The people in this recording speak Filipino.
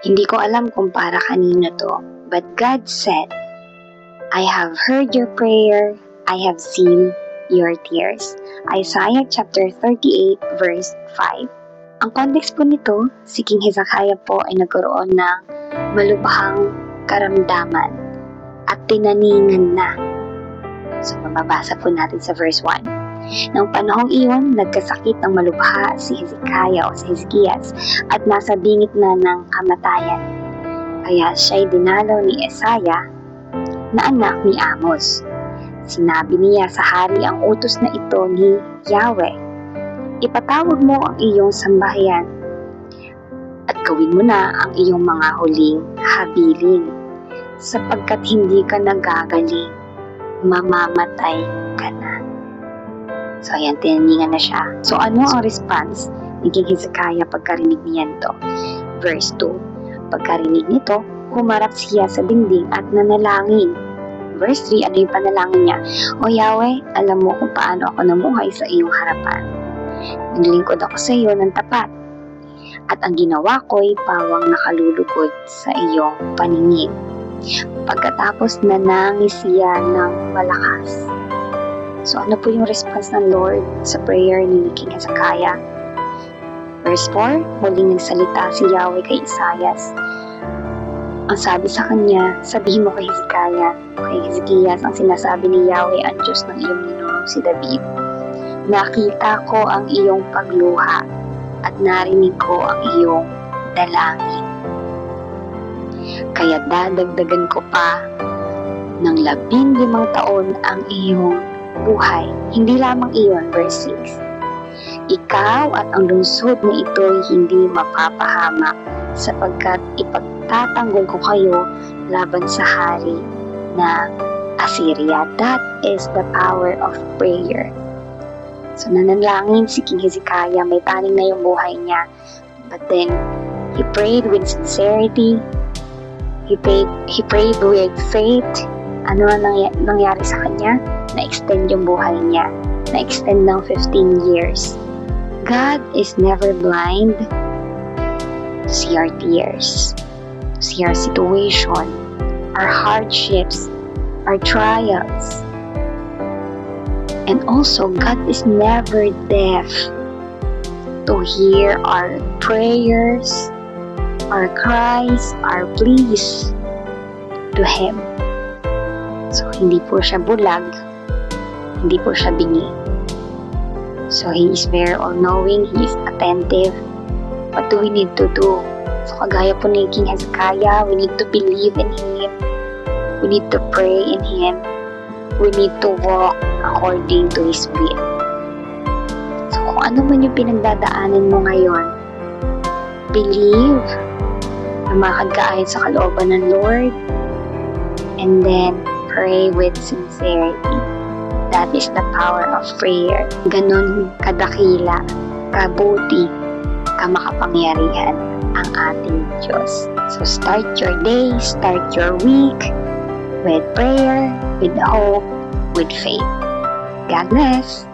Hindi ko alam kung para kanino to, but God said, I have heard your prayer, I have seen your tears. Isaiah chapter 38 verse 5. Ang context po nito, si King Hezekiah po ay nagkaroon ng malubhang karamdaman at tinaningan na. So, mababasa po natin sa verse 1. Nang panahong iyon, nagkasakit ng malubha si Hezekiah o si Hezekias at nasa bingit na ng kamatayan. Kaya siya'y dinalaw ni Isaiah na anak ni Amos. Sinabi niya sa hari ang utos na ito ni Yahweh, ipatawag mo ang iyong sambahayan at gawin mo na ang iyong mga huling habilin sapagkat hindi ka nagagaling, mamamatay ka na. So ayan, tinaningan na siya. So ano ang response ni King Hezekiah pagkarinig niyan to? Verse 2, pagkarinig nito, humarap siya sa dingding at nanalangin. Verse 3, ano yung panalangin niya? O Yahweh, alam mo kung paano ako namuhay sa iyong harapan. Naglingkod ako sa iyo ng tapat. At ang ginawa ko'y pawang nakalulugod sa iyong paningin. Pagkatapos nanangis siya ng malakas. So ano po yung response ng Lord sa prayer ni King Hezekiah? Verse 4, muling nagsalita si Yahweh kay Isaias. Ang sabi sa kanya, sabihin mo kay Hezekiah, kay Hezekias, ang sinasabi ni Yahweh, ang Diyos ng iyong ninunong si David. Nakita ko ang iyong pagluha at narinig ko ang iyong dalangin. Kaya dadagdagan ko pa ng 15 taon ang iyong buhay. Hindi lamang iyon, verse 6. Ikaw at ang lungsod na ito'y hindi mapapahamak sapagkat ipagtatanggol ko kayo laban sa hari ng Assyria. That is the power of prayer. So nanalangin si King Hezekiah, may taning na yung buhay niya. But then, he prayed with sincerity. He prayed with faith. Ano ang nangyari sa kanya? Na-extend yung buhay niya. Na-extend ng 15 years. God is never blind to see our tears, to see our situation, our hardships, our trials. And also, God is never deaf to hear our prayers, our cries, our pleas to Him. So, hindi po siya bulag, hindi po siya bingi. So, He is very all-knowing, He is attentive. What do we need to do? So, kagaya po ni King Hezekiah, we need to believe in Him. We need to pray in Him. We need to walk according to His will. So, kung ano man yung pinagdadaanan mo ngayon, believe na makagkaayon sa kalooban ng Lord, and then pray with sincerity. That is the power of prayer. Ganon kadakila, kabuti, kamakapangyarihan ang ating Diyos. So start your day, start your week with prayer, with hope, with faith. God bless!